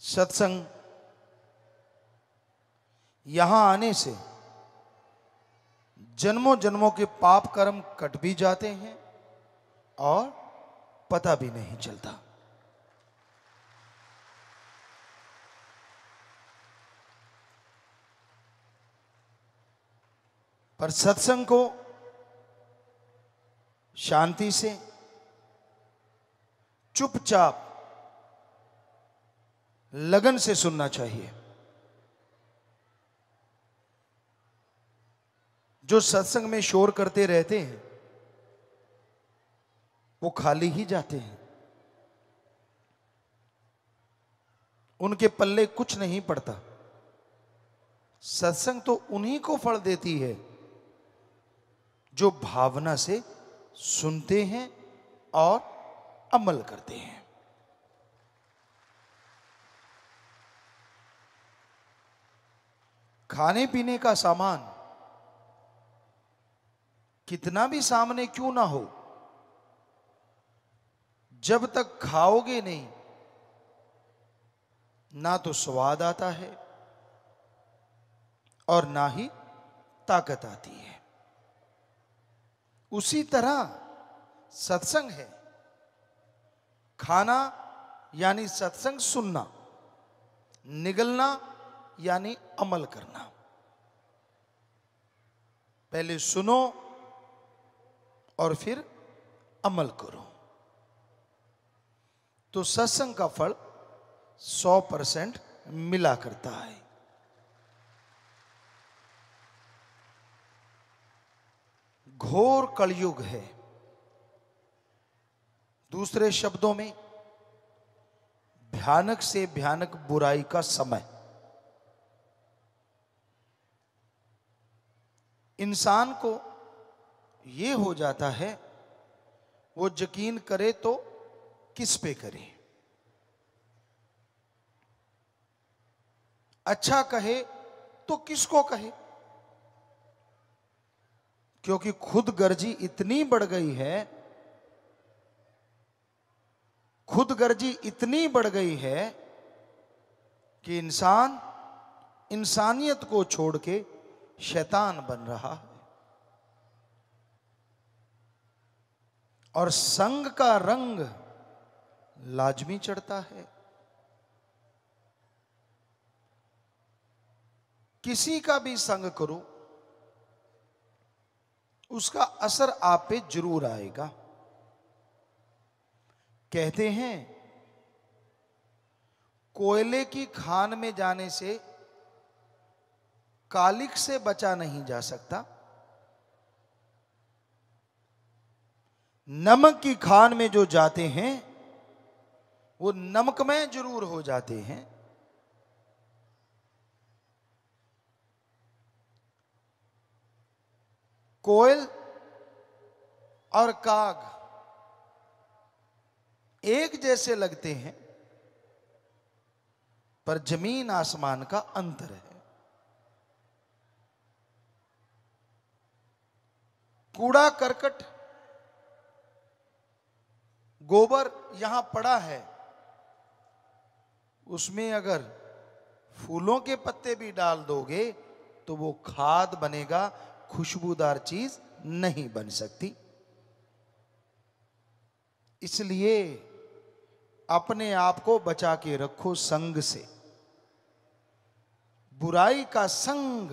सत्संग यहां आने से जन्मों जन्मों के पाप कर्म कट भी जाते हैं और पता भी नहीं चलता। पर सत्संग को शांति से चुपचाप लगन से सुनना चाहिए। जो सत्संग में शोर करते रहते हैं वो खाली ही जाते हैं, उनके पल्ले कुछ नहीं पड़ता। सत्संग तो उन्हीं को फल देती है जो भावना से सुनते हैं और अमल करते हैं। खाने पीने का सामान कितना भी सामने क्यों ना हो, जब तक खाओगे नहीं ना तो स्वाद आता है और ना ही ताकत आती है। उसी तरह सत्संग है। खाना यानी सत्संग सुनना, निगलना यानी अमल करना। पहले सुनो और फिर अमल करो तो सत्संग का फल 100% मिला करता है। घोर कलयुग है, दूसरे शब्दों में भयानक से भयानक बुराई का समय। इंसान को यह हो जाता है वो यकीन करे तो किस पे करे, अच्छा कहे तो किसको कहे, क्योंकि खुदगर्जी इतनी बढ़ गई है, खुदगर्जी इतनी बढ़ गई है कि इंसान इंसानियत को छोड़ के शैतान बन रहा है। और संग का रंग लाजमी चढ़ता है। किसी का भी संग करो उसका असर आप पे जरूर आएगा। कहते हैं कोयले की खान में जाने से कालिख से बचा नहीं जा सकता, नमक की खान में जो जाते हैं वो नमकमय जरूर हो जाते हैं। कोयल और काग एक जैसे लगते हैं पर जमीन आसमान का अंतर है। कूड़ा करकट गोबर यहां पड़ा है, उसमें अगर फूलों के पत्ते भी डाल दोगे तो वो खाद बनेगा, खुशबूदार चीज नहीं बन सकती। इसलिए अपने आप को बचा के रखो संग से। बुराई का संग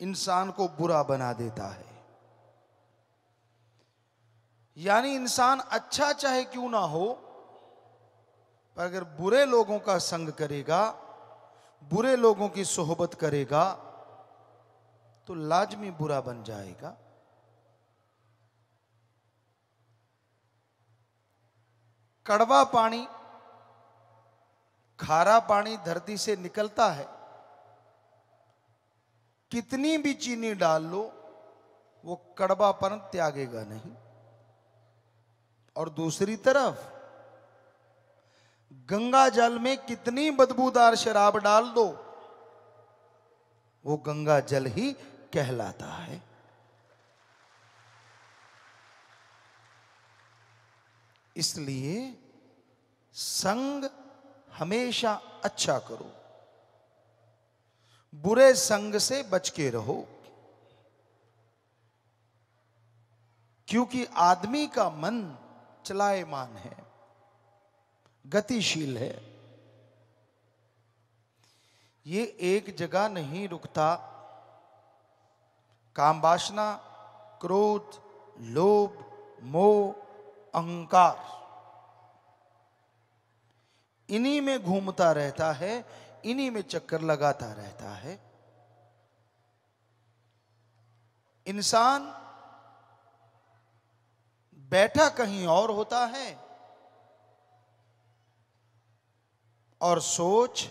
इंसान को बुरा बना देता है। यानी इंसान अच्छा चाहे क्यों ना हो, पर अगर बुरे लोगों का संग करेगा, बुरे लोगों की सोहबत करेगा तो लाजमी बुरा बन जाएगा। कड़वा पानी, खारा पानी धरती से निकलता है, कितनी भी चीनी डाल लो वो कड़वापन त्यागेगा नहीं। और दूसरी तरफ गंगा जल में कितनी बदबूदार शराब डाल दो वो गंगा जल ही कहलाता है। इसलिए संग हमेशा अच्छा करो, बुरे संग से बच के रहो, क्योंकि आदमी का मन चलायमान है, गतिशील है। ये एक जगह नहीं रुकता। काम वासना, क्रोध, लोभ, मोह, अहंकार, इन्हीं में घूमता रहता है, इन्हीं में चक्कर लगाता रहता है। इंसान बैठा कहीं और होता है और सोच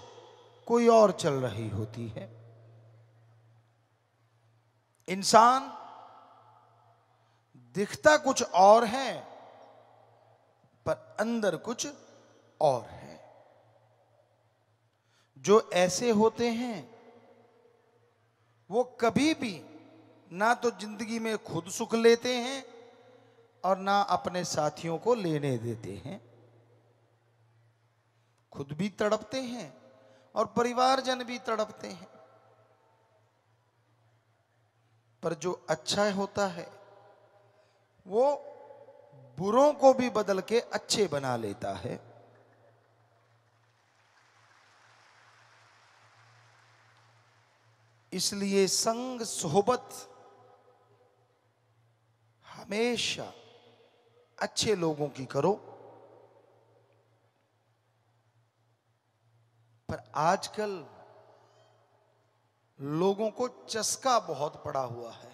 कोई और चल रही होती है। इंसान दिखता कुछ और है पर अंदर कुछ और है। जो ऐसे होते हैं वो कभी भी ना तो जिंदगी में खुद सुख लेते हैं और ना अपने साथियों को लेने देते हैं। खुद भी तड़पते हैं और परिवारजन भी तड़पते हैं। पर जो अच्छा होता है वो बुरों को भी बदल के अच्छे बना लेता है। इसलिए संग सोहबत हमेशा अच्छे लोगों की करो। पर आजकल लोगों को चस्का बहुत पड़ा हुआ है।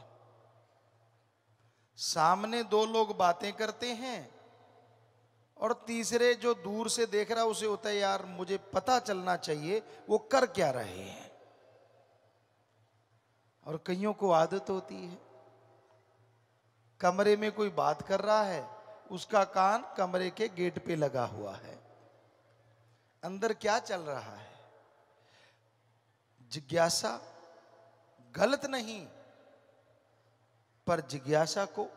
सामने दो लोग बातें करते हैं और तीसरे जो दूर से देख रहा है उसे होता है यार मुझे पता चलना चाहिए वो कर क्या रहे हैं। और कईयों को आदत होती है, कमरे में कोई बात कर रहा है, उसका कान कमरे के गेट पे लगा हुआ है, अंदर क्या चल रहा है। जिज्ञासा गलत नहीं, पर जिज्ञासा को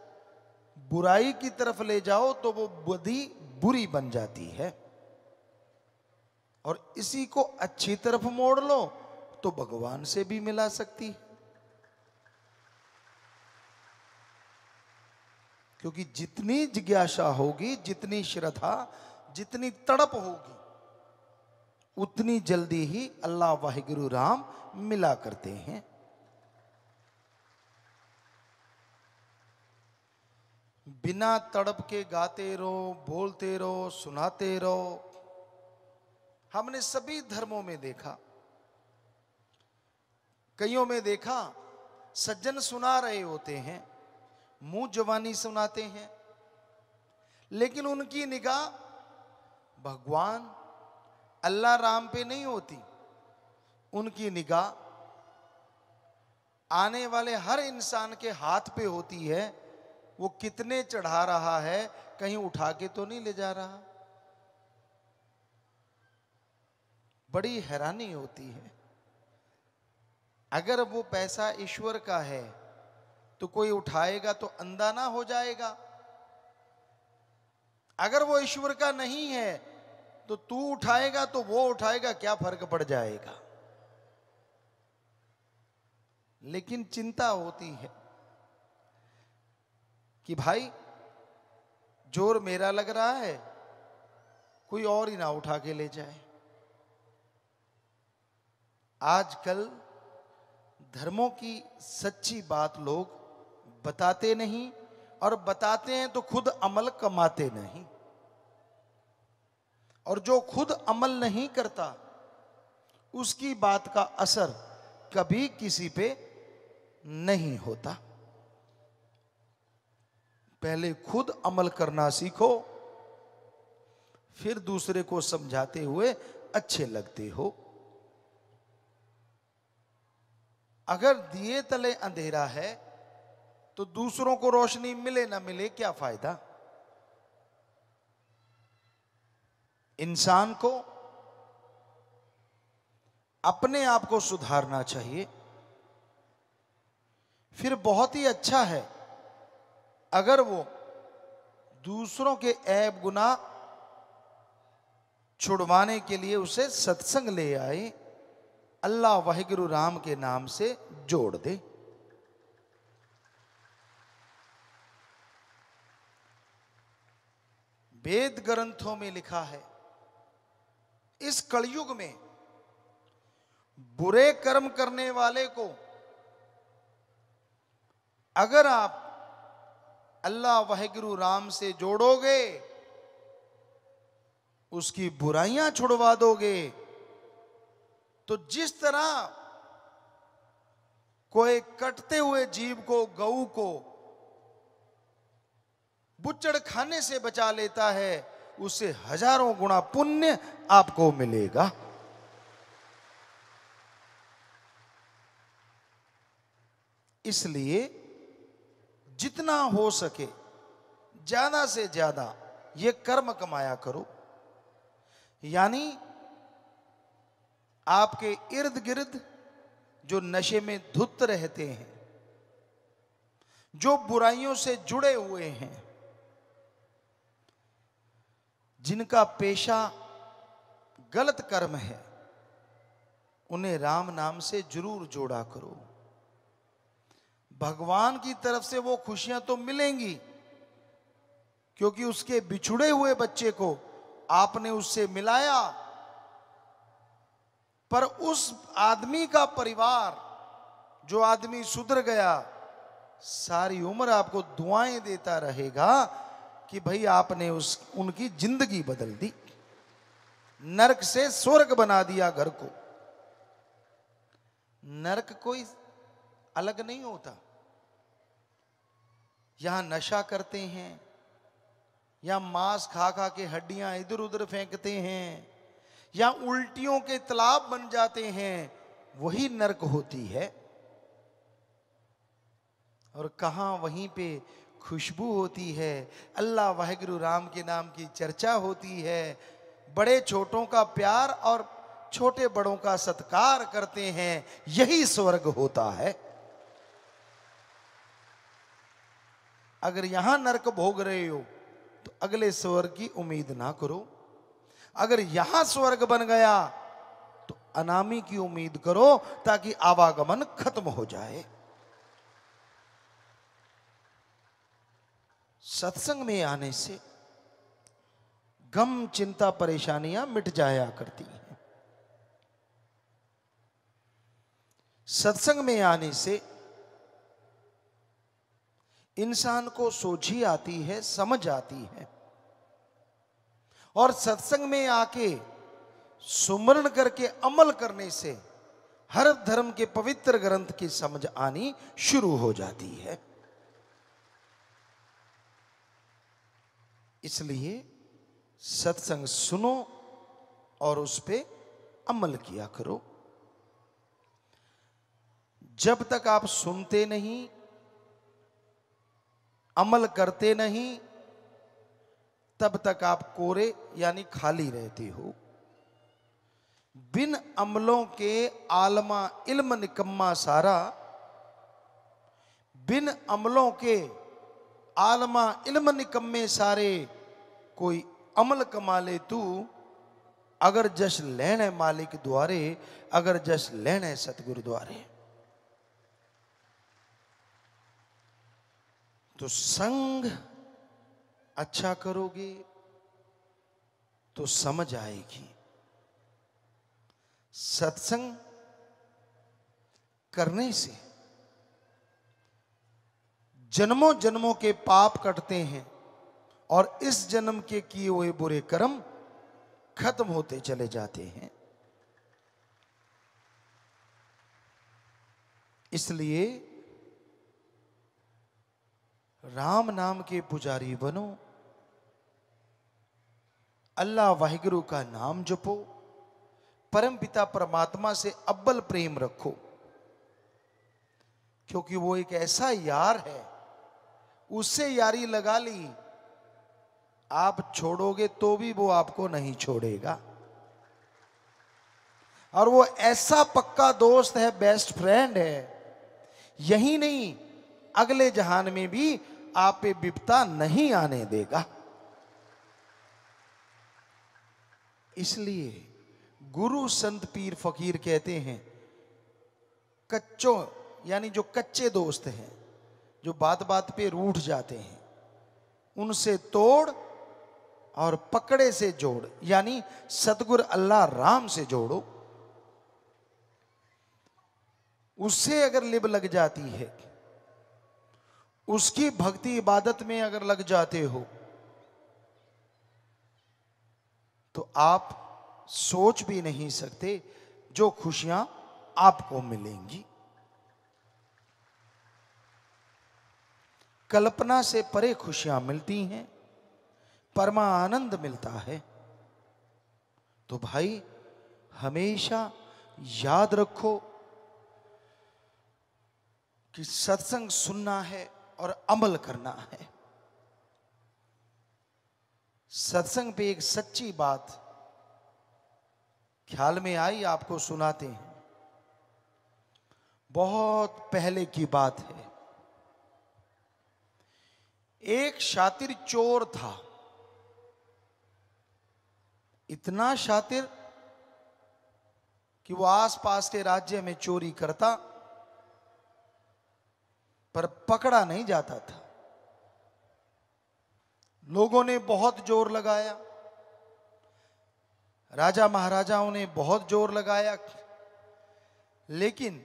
बुराई की तरफ ले जाओ तो वो बुद्धि बुरी बन जाती है, और इसी को अच्छी तरफ मोड़ लो तो भगवान से भी मिला सकती है। क्योंकि जितनी जिज्ञासा होगी, जितनी श्रद्धा, जितनी तड़प होगी, उतनी जल्दी ही अल्लाह वाहिगुरु राम मिला करते हैं। बिना तड़प के गाते रहो, बोलते रहो, सुनाते रहो। हमने सभी धर्मों में देखा, कईयों में देखा सज्जन सुना रहे होते हैं, मुंह जवानी सुनाते हैं, लेकिन उनकी निगाह भगवान अल्लाह राम पे नहीं होती। उनकी निगाह आने वाले हर इंसान के हाथ पे होती है। वो कितने चढ़ा रहा है, कहीं उठा के तो नहीं ले जा रहा। बड़ी हैरानी होती है। अगर वो पैसा ईश्वर का है तो कोई उठाएगा तो अंधा ना हो जाएगा। अगर वो ईश्वर का नहीं है तो तू उठाएगा तो वो उठाएगा, क्या फर्क पड़ जाएगा। लेकिन चिंता होती है कि भाई जोर मेरा लग रहा है, कोई और ही ना उठा के ले जाए। आजकल धर्मों की सच्ची बात लोग बताते नहीं, और बताते हैं तो खुद अमल कमाते नहीं। और जो खुद अमल नहीं करता उसकी बात का असर कभी किसी पे नहीं होता। पहले खुद अमल करना सीखो, फिर दूसरे को समझाते हुए अच्छे लगते हो। अगर दिए तले अंधेरा है तो दूसरों को रोशनी मिले ना मिले क्या फायदा। इंसान को अपने आप को सुधारना चाहिए। फिर बहुत ही अच्छा है अगर वो दूसरों के ऐब गुनाह छुड़वाने के लिए उसे सत्संग ले आए, अल्लाह वाहिगुरु राम के नाम से जोड़ दे। वेद ग्रंथों में लिखा है, इस कलयुग में बुरे कर्म करने वाले को अगर आप अल्लाह वाहिगुरु राम से जोड़ोगे, उसकी बुराइयां छुड़वा दोगे, तो जिस तरह कोई कटते हुए जीव को, गऊ को बुच्चड़ खाने से बचा लेता है, उससे हजारों गुना पुण्य आपको मिलेगा। इसलिए जितना हो सके ज्यादा से ज्यादा ये कर्म कमाया करो। यानी आपके इर्द गिर्द जो नशे में धुत रहते हैं, जो बुराइयों से जुड़े हुए हैं, जिनका पेशा गलत कर्म है, उन्हें राम नाम से जरूर जोड़ा करो। भगवान की तरफ से वो खुशियां तो मिलेंगी, क्योंकि उसके बिछुड़े हुए बच्चे को आपने उससे मिलाया, पर उस आदमी का परिवार, जो आदमी सुधर गया, सारी उम्र आपको दुआएं देता रहेगा कि भाई आपने उनकी जिंदगी बदल दी, नरक से स्वर्ग बना दिया घर को। नरक कोई अलग नहीं होता। यहां नशा करते हैं या मांस खा खा के हड्डियां इधर उधर फेंकते हैं या उल्टियों के तालाब बन जाते हैं, वही नरक होती है। और कहां वहीं पे खुशबू होती है, अल्लाह वाहिगुरु राम के नाम की चर्चा होती है, बड़े छोटों का प्यार और छोटे बड़ों का सत्कार करते हैं, यही स्वर्ग होता है। अगर यहां नरक भोग रहे हो तो अगले स्वर्ग की उम्मीद ना करो। अगर यहां स्वर्ग बन गया तो अनामी की उम्मीद करो, ताकि आवागमन खत्म हो जाए। सत्संग में आने से गम, चिंता, परेशानियां मिट जाया करती हैं। सत्संग में आने से इंसान को सोझी आती है, समझ आती है, और सत्संग में आके सुमरण करके अमल करने से हर धर्म के पवित्र ग्रंथ की समझ आनी शुरू हो जाती है। इसलिए सत्संग सुनो और उस पे अमल किया करो। जब तक आप सुनते नहीं, अमल करते नहीं, तब तक आप कोरे यानी खाली रहते हो। बिन अमलों के आलमा इल्म निकम्मा सारा, बिन अमलों के आलमा इल्म निकम्मे सारे, कोई अमल कमा ले तू, अगर जश लेने मालिक द्वारे, अगर जश लेने सतगुरु द्वारे। तो संग अच्छा करोगे तो समझ आएगी। सत्संग करने से जन्मों जन्मों के पाप कटते हैं और इस जन्म के किए हुए बुरे कर्म खत्म होते चले जाते हैं। इसलिए राम नाम के पुजारी बनो, अल्लाह वाहिगुरु का नाम जपो, परम पिता परमात्मा से अव्वल प्रेम रखो, क्योंकि वो एक ऐसा यार है, उससे यारी लगा ली, आप छोड़ोगे तो भी वो आपको नहीं छोड़ेगा। और वो ऐसा पक्का दोस्त है, बेस्ट फ्रेंड है, यही नहीं अगले जहान में भी आप पे विपदा नहीं आने देगा। इसलिए गुरु संत पीर फकीर कहते हैं, कच्चों यानी जो कच्चे दोस्त हैं, जो बात बात पे रूठ जाते हैं, उनसे तोड़ और पकड़े से जोड़, यानी सतगुरु अल्लाह राम से जोड़ो। उससे अगर लिब लग जाती है, उसकी भक्ति इबादत में अगर लग जाते हो, तो आप सोच भी नहीं सकते जो खुशियां आपको मिलेंगी। कल्पना से परे खुशियां मिलती हैं, परमानंद मिलता है। तो भाई हमेशा याद रखो कि सत्संग सुनना है और अमल करना है। सत्संग पे एक सच्ची बात ख्याल में आई, आपको सुनाते हैं। बहुत पहले की बात है। एक शातिर चोर था, इतना शातिर कि वो आसपास के राज्य में चोरी करता, पर पकड़ा नहीं जाता था। लोगों ने बहुत जोर लगाया, राजा महाराजाओं ने बहुत जोर लगाया, लेकिन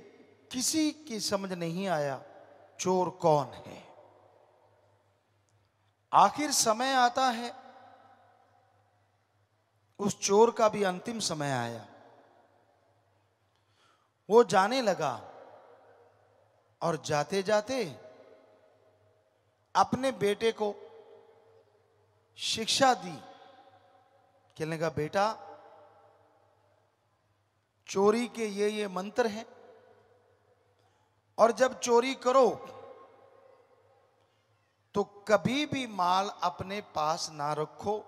किसी की समझ नहीं आया चोर कौन है। आखिर समय आता है, उस चोर का भी अंतिम समय आया। वो जाने लगा और जाते जाते अपने बेटे को शिक्षा दी। कहने लगा, बेटा चोरी के ये मंत्र हैं, और जब चोरी करो तो कभी भी माल अपने पास ना रखो।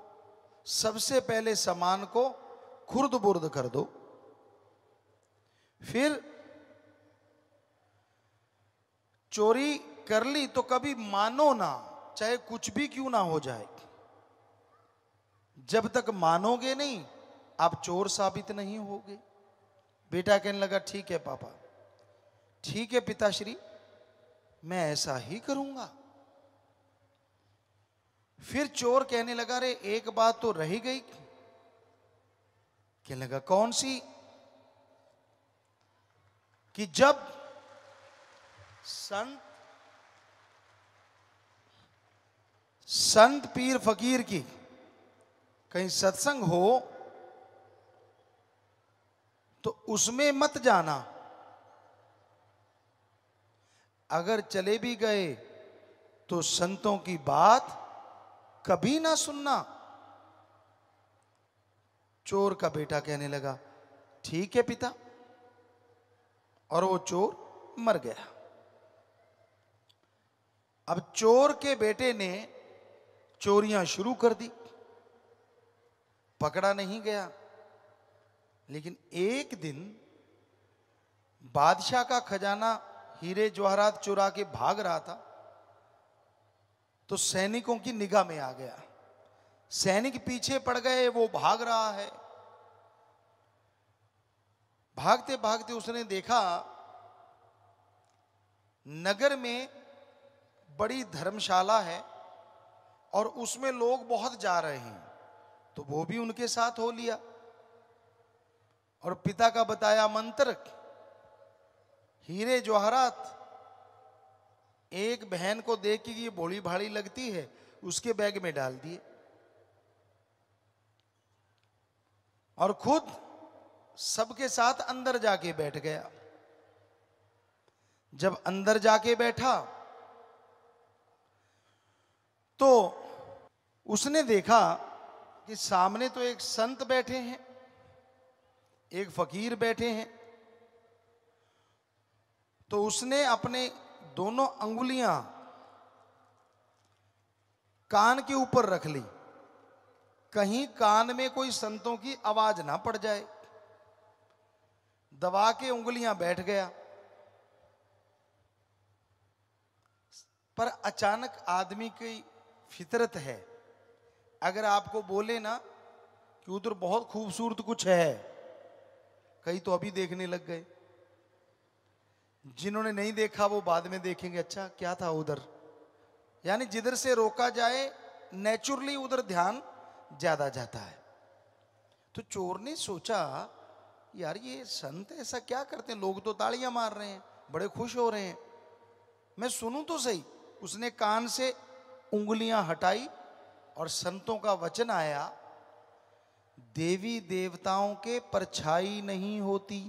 सबसे पहले सामान को खुर्द बुर्द कर दो, फिर चोरी कर ली तो कभी मानो ना, चाहे कुछ भी क्यों ना हो जाए। जब तक मानोगे नहीं, आप चोर साबित नहीं होगे। बेटा कहने लगा, ठीक है पापा, ठीक है पिताश्री, मैं ऐसा ही करूंगा। फिर चोर कहने लगा, रे एक बात तो रह गई। कहने लगा, कौन सी? कि जब संत पीर फकीर की कहीं सत्संग हो तो उसमें मत जाना। अगर चले भी गए तो संतों की बात कभी ना सुनना। चोर का बेटा कहने लगा, ठीक है पिता, और वो चोर मर गया। अब चोर के बेटे ने चोरियां शुरू कर दी, पकड़ा नहीं गया। लेकिन एक दिन बादशाह का खजाना हीरे जवाहरात चुरा के भाग रहा था, तो सैनिकों की निगाह में आ गया। सैनिक पीछे पड़ गए, वो भाग रहा है। भागते भागते उसने देखा नगर में बड़ी धर्मशाला है और उसमें लोग बहुत जा रहे हैं, तो वो भी उनके साथ हो लिया। और पिता का बताया मंत्र, हीरे जवाहरात एक बहन को देख के ये भोली भाली लगती है, उसके बैग में डाल दिए और खुद सबके साथ अंदर जाके बैठ गया। जब अंदर जाके बैठा तो उसने देखा कि सामने तो एक संत बैठे हैं, एक फकीर बैठे हैं। तो उसने अपने दोनों अंगुलियां कान के ऊपर रख ली, कहीं कान में कोई संतों की आवाज ना पड़ जाए। दबा के उंगलियां बैठ गया। पर अचानक आदमी की फितरत है, अगर आपको बोले ना कि उधर बहुत खूबसूरत कुछ है। कई तो अभी देखने लग गए, जिन्होंने नहीं देखा वो बाद में देखेंगे, अच्छा क्या था उधर। यानी जिधर से रोका जाए नेचुरली उधर ध्यान ज्यादा जाता है। तो चोर ने सोचा, यार ये संत ऐसा क्या करते हैं, लोग तो तालियां मार रहे हैं, बड़े खुश हो रहे हैं, मैं सुनूं तो सही। उसने कान से उंगलियां हटाई और संतों का वचन आया, देवी देवताओं के परछाई नहीं होती।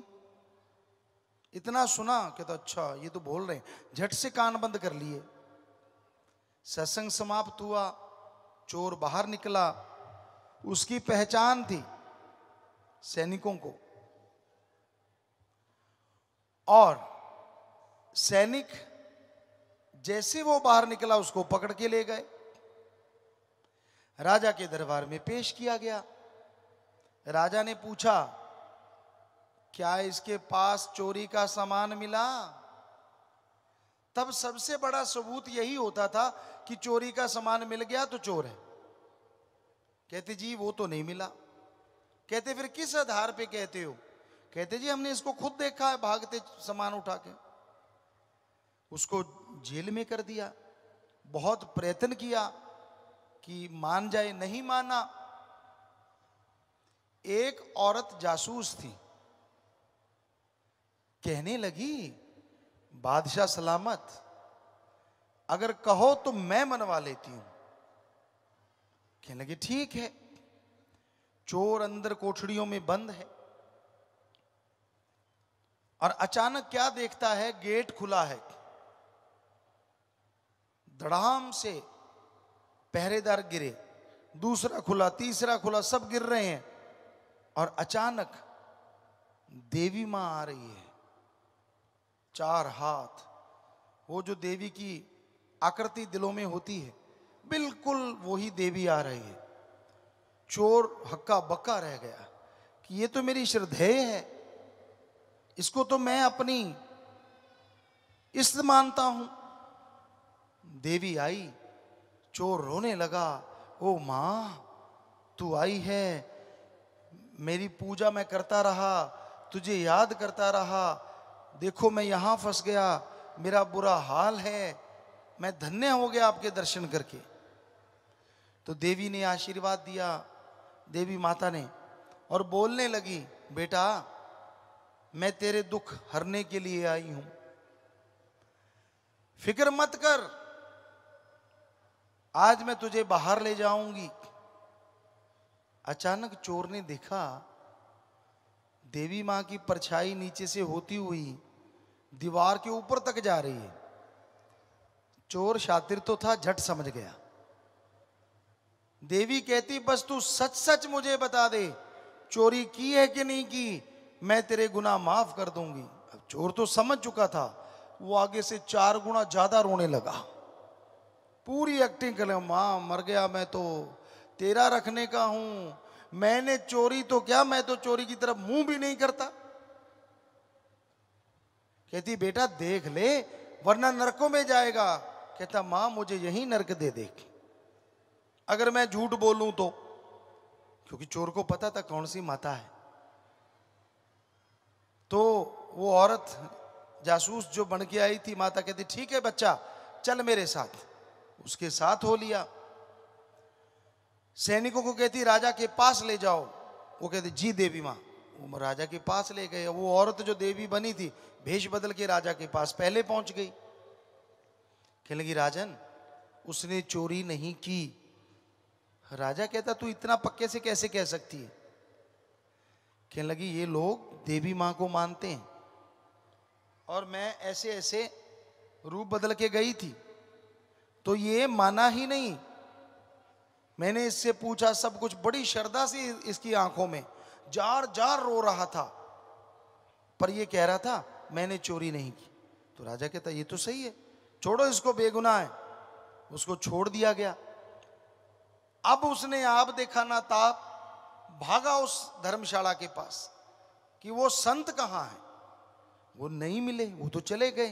इतना सुना कि तो अच्छा ये तो बोल रहे हैं, झट से कान बंद कर लिए। सत्संग समाप्त हुआ, चोर बाहर निकला। उसकी पहचान थी सैनिकों को, और सैनिक जैसे वो बाहर निकला उसको पकड़ के ले गए, राजा के दरबार में पेश किया गया। राजा ने पूछा, क्या इसके पास चोरी का सामान मिला? तब सबसे बड़ा सबूत यही होता था कि चोरी का सामान मिल गया तो चोर है। कहते जी वो तो नहीं मिला। कहते फिर किस आधार पे कहते हो? कहते जी हमने इसको खुद देखा है भागते सामान उठा के। उसको जेल में कर दिया, बहुत प्रयत्न किया कि मान जाए, नहीं माना। एक औरत जासूस थी, कहने लगी, बादशाह सलामत, अगर कहो तो मैं मनवा लेती हूं। कहने लगे ठीक है। चोर अंदर कोठड़ियों में बंद है, और अचानक क्या देखता है, गेट खुला है, धड़ाम से पहरेदार गिरे, दूसरा खुला, तीसरा खुला, सब गिर रहे हैं, और अचानक देवी मां आ रही है, 4 हाथ। वो जो देवी की आकृति दिलों में होती है, बिल्कुल वही देवी आ रही है। चोर हक्का बक्का रह गया कि ये तो मेरी श्रद्धेय है, इसको तो मैं अपनी इष्ट मानता हूं। देवी आई, चोर रोने लगा, ओ मां तू आई है, मेरी पूजा मैं करता रहा, तुझे याद करता रहा, देखो मैं यहां फंस गया, मेरा बुरा हाल है, मैं धन्य हो गया आपके दर्शन करके। तो देवी ने आशीर्वाद दिया, देवी माता ने, और बोलने लगी, बेटा मैं तेरे दुख हरने के लिए आई हूं, फिक्र मत कर, आज मैं तुझे बाहर ले जाऊंगी। अचानक चोर ने देखा देवी मां की परछाई नीचे से होती हुई दीवार के ऊपर तक जा रही है। चोर शातिर तो था, झट समझ गया। देवी कहती, बस तू सच सच मुझे बता दे, चोरी की है कि नहीं की, मैं तेरे गुनाह माफ कर दूंगी। अब चोर तो समझ चुका था, वो आगे से 4 गुना ज्यादा रोने लगा, पूरी एक्टिंग कर ले, मां मर गया मैं तो तेरा रखने का हूं, मैंने चोरी तो क्या, मैं तो चोरी की तरफ मुंह भी नहीं करता। कहती बेटा देख ले वरना नरकों में जाएगा। कहता मां मुझे यही नरक दे दे अगर मैं झूठ बोलूं तो, क्योंकि चोर को पता था कौन सी माता है। तो वो औरत जासूस जो बन के आई थी, माता कहती ठीक है बच्चा चल मेरे साथ, उसके साथ हो लिया। सैनिकों को कहती राजा के पास ले जाओ, वो कहती जी देवी मां। वो राजा के पास ले गए। वो औरत जो देवी बनी थी भेष बदल के राजा के पास पहले पहुंच गई। कहने लगी राजन उसने चोरी नहीं की। राजा कहता तू इतना पक्के से कैसे कह सकती है? कहने लगी ये लोग देवी मां को मानते हैं, और मैं ऐसे ऐसे रूप बदल के गई थी तो ये माना ही नहीं। मैंने इससे पूछा सब कुछ, बड़ी श्रद्धा से इसकी आंखों में जार जार रो रहा था, पर ये कह रहा था मैंने चोरी नहीं की। तो राजा कहता ये तो सही है, छोड़ो इसको, बेगुनाह है। उसको छोड़ दिया गया। अब उसने आप देखा ना ताप, भागा उस धर्मशाला के पास कि वो संत कहां है। वो नहीं मिले, वो तो चले गए।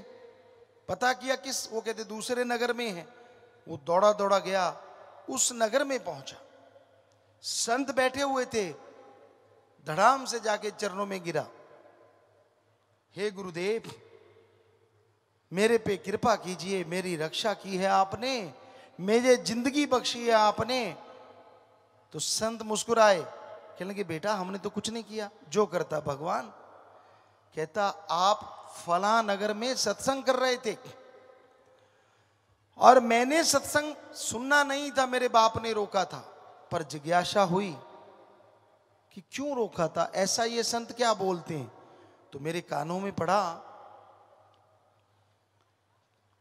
पता किया किस, वो कहते दूसरे नगर में है। वो दौड़ा दौड़ा गया, उस नगर में पहुंचा। संत बैठे हुए थे, धड़ाम से जाके चरणों में गिरा, हे गुरुदेव मेरे पे कृपा कीजिए, मेरी रक्षा की है आपने, मेरे जिंदगी बख्शी है आपने। तो संत मुस्कुराए, कहने लगे बेटा हमने तो कुछ नहीं किया, जो करता भगवान। कहता आप फला नगर में सत्संग कर रहे थे और मैंने सत्संग सुनना नहीं था, मेरे बाप ने रोका था, पर जिज्ञासा हुई कि क्यों रोका था, ऐसा ये संत क्या बोलते हैं। तो मेरे कानों में पड़ा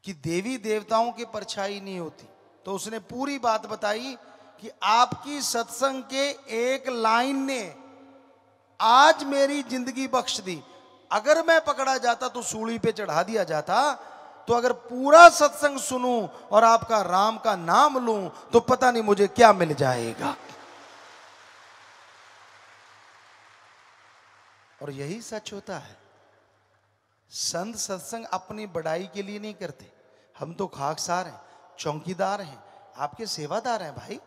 कि देवी देवताओं की परछाई नहीं होती। तो उसने पूरी बात बताई कि आपकी सत्संग के एक लाइन ने आज मेरी जिंदगी बख्श दी। अगर मैं पकड़ा जाता तो सूली पे चढ़ा दिया जाता, तो अगर पूरा सत्संग सुनूं और आपका राम का नाम लूं तो पता नहीं मुझे क्या मिल जाएगा। और यही सच होता है। संत सत्संग अपनी बड़ाई के लिए नहीं करते। हम तो खाकसार हैं, चौकीदार हैं, आपके सेवादार हैं भाई।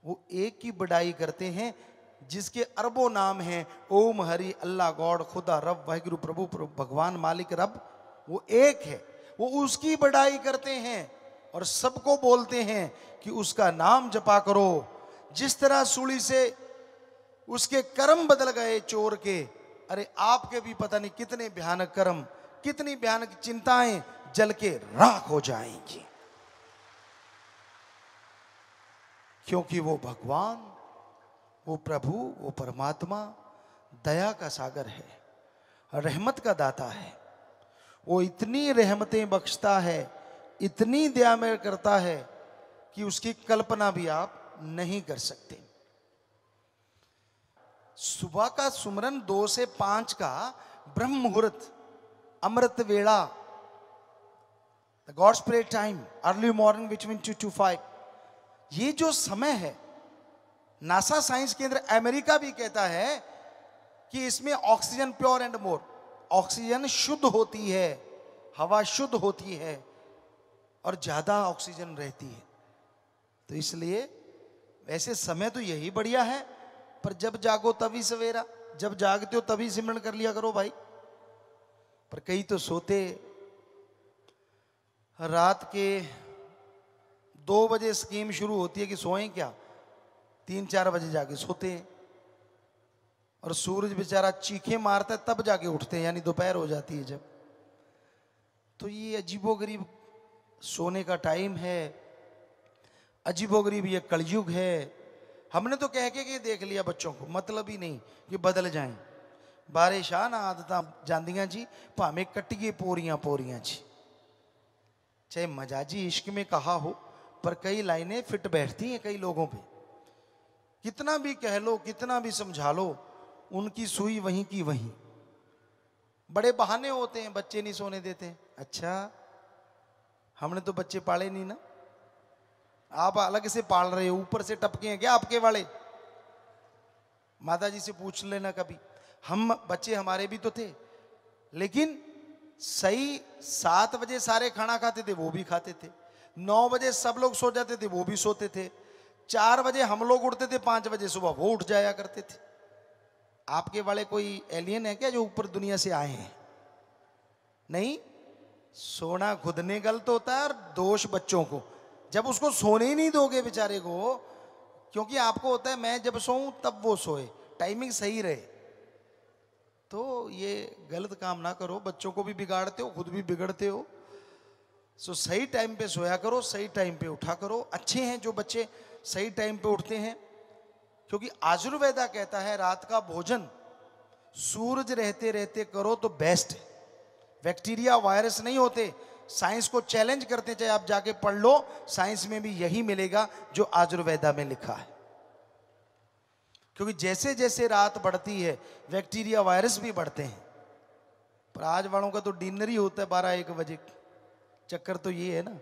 वो एक की बड़ाई करते हैं जिसके अरबों नाम हैं, ओम हरि अल्लाह गॉड खुदा रब वाहिगुरु प्रभु भगवान मालिक रब, वो एक है। वो उसकी बड़ाई करते हैं और सबको बोलते हैं कि उसका नाम जपा करो। जिस तरह सूली से उसके कर्म बदल गए चोर के, अरे आपके भी पता नहीं कितने भयानक कर्म, कितनी भयानक चिंताएं जल के राख हो जाएंगी, क्योंकि वो भगवान, वो प्रभु, वो परमात्मा दया का सागर है, रहमत का दाता है। वो इतनी रहमतें बख्शता है, इतनी दया में करता है कि उसकी कल्पना भी आप नहीं कर सकते। सुबह का सुमरन 2 से 5 का ब्रह्म मुहूर्त, अमृत वेला, the gods prayer time, early morning between 2 to 5, ये जो समय है, नासा साइंस केंद्र अमेरिका भी कहता है कि इसमें oxygen pure and more, oxygen शुद्ध होती है, हवा शुद्ध होती है और ज्यादा ऑक्सीजन रहती है। तो इसलिए वैसे समय तो यही बढ़िया है, पर जब जागो तभी सवेरा, जब जागते हो तभी सिमरन कर लिया करो भाई। पर कई तो सोते रात के 2 बजे स्कीम शुरू होती है कि सोएं क्या, 3-4 बजे जाके सोते हैं और सूरज बेचारा चीखे मारता है तब जाके उठते हैं, यानी दोपहर हो जाती है जब। तो ये अजीबोगरीब सोने का टाइम है, अजीबोगरीब ये कलयुग है। हमने तो कह के देख लिया बच्चों को, मतलब ही नहीं कि बदल जाएं। बारे शाह ना आदत जांदियां जी, भावे कटिए पोरियां पोरियां जी। चाहे मजाजी इश्क में कहा हो, पर कई लाइनें फिट बैठती हैं कई लोगों पे। कितना भी कह लो, कितना भी समझा लो, उनकी सुई वहीं की वहीं। बड़े बहाने होते हैं, बच्चे नहीं सोने देते। अच्छा, हमने तो बच्चे पाले नहीं ना, आप अलग से पाल रहे हो, ऊपर से टपके हैं क्या आपके वाले? माता जी से पूछ लेना कभी। हम बच्चे हमारे भी तो थे, लेकिन सही 7 बजे सारे खाना खाते थे, वो भी खाते थे। 9 बजे सब लोग सो जाते थे, वो भी सोते थे। 4 बजे हम लोग उठते थे, 5 बजे सुबह वो उठ जाया करते थे। आपके वाले कोई एलियन है क्या जो ऊपर दुनिया से आए हैं? नहीं, सोना खुद ने गलत होता है और दोष बच्चों को। जब उसको सोने ही नहीं दोगे बेचारे को, क्योंकि आपको होता है मैं जब सोऊं तब वो सोए, टाइमिंग सही रहे, तो ये गलत काम ना करो, बच्चों को भी बिगाड़ते हो, खुद भी बिगड़ते हो। सो सही टाइम पे सोया करो, सही टाइम पे उठा करो। अच्छे हैं जो बच्चे सही टाइम पे उठते हैं, क्योंकि आयुर्वेदा कहता है रात का भोजन सूरज रहते रहते करो तो बेस्ट है। बैक्टीरिया वायरस नहीं होते, साइंस को चैलेंज करते, चाहे आप जाके पढ़ लो, साइंस में भी यही मिलेगा जो आयुर्वेदा में लिखा है। क्योंकि जैसे जैसे रात बढ़ती है बैक्टीरिया वायरस भी बढ़ते हैं। पर आज वालों का तो डिनर ही होता है 12-1 बजे। चक्कर तो ये है ना,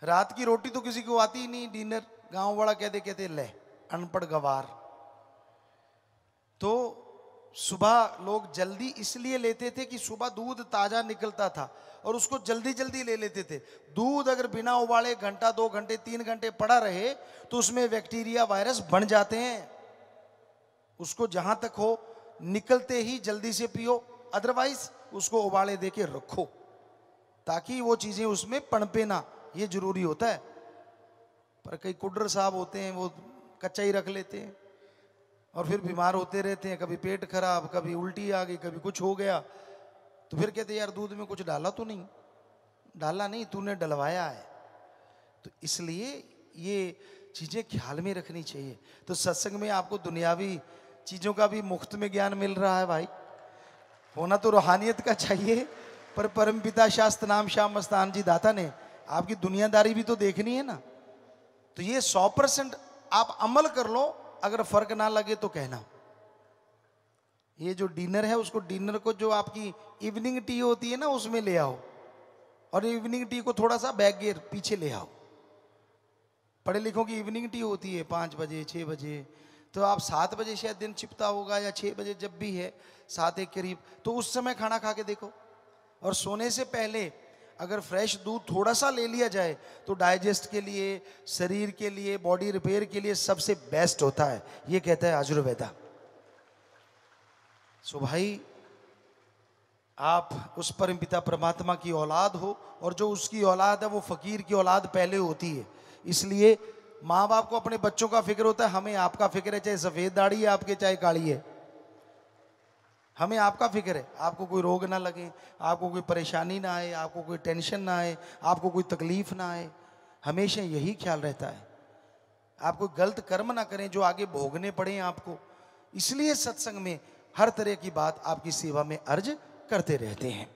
रात की रोटी तो किसी को आती ही नहीं, डिनर गांव वाला कहते कहते ले अनपढ़ गवार। तो सुबह लोग जल्दी इसलिए लेते थे कि सुबह दूध ताजा निकलता था और उसको जल्दी जल्दी ले लेते थे। दूध अगर बिना उबाले घंटा, 2 घंटे, 3 घंटे पड़ा रहे तो उसमें बैक्टीरिया, वायरस बढ़ जाते हैं। उसको जहां तक हो निकलते ही जल्दी से पियो, अदरवाइज उसको उबाले दे के रखो ताकि वो चीजें उसमें पनपे ना, ये जरूरी होता है। पर कई कुड्र साहब होते हैं, वो कच्चा ही रख लेते हैं और फिर बीमार होते रहते हैं, कभी पेट खराब, कभी उल्टी आ गई, कभी कुछ हो गया, तो फिर कहते यार दूध में कुछ डाला तो नहीं। डाला नहीं, तूने डलवाया है। तो इसलिए ये चीजें ख्याल में रखनी चाहिए। तो सत्संग में आपको दुनियावी चीजों का भी मुफ्त में ज्ञान मिल रहा है भाई, होना तो रूहानियत का चाहिए, पर परमपिता शास्त्र नाम श्याम मस्तान जी दाता ने आपकी दुनियादारी भी तो देखनी है ना। तो ये 100% आप अमल कर लो, अगर फर्क ना लगे तो कहना। ये जो डिनर है, उसको डिनर को जो आपकी इवनिंग टी होती है ना, उसमें ले आओ, और इवनिंग टी को थोड़ा सा बैक गियर पीछे ले आओ। पढ़े लिखों की इवनिंग टी होती है 5 बजे, 6 बजे, तो आप 7 बजे शायद दिन छिपता होगा, या 6 बजे जब भी है, 7 एक करीब, तो उस समय खाना खा के देखो। और सोने से पहले अगर फ्रेश दूध थोड़ा सा ले लिया जाए तो डाइजेस्ट के लिए, शरीर के लिए, बॉडी रिपेयर के लिए सबसे बेस्ट होता है, ये कहता है आयुर्वेदा। सो भाई, आप उस परमपिता परमात्मा की औलाद हो, और जो उसकी औलाद है वो फकीर की औलाद पहले होती है। इसलिए माँ बाप को अपने बच्चों का फिक्र होता है, हमें आपका फिक्र है, चाहे सफेद दाढ़ी है आपके, चाहे काली है, हमें आपका फिक्र है। आपको कोई रोग ना लगे, आपको कोई परेशानी ना आए, आपको कोई टेंशन ना आए, आपको कोई तकलीफ ना आए, हमेशा यही ख्याल रहता है। आप कोई गलत कर्म ना करें जो आगे भोगने पड़े आपको। इसलिए सत्संग में हर तरह की बात आपकी सेवा में अर्ज करते रहते हैं।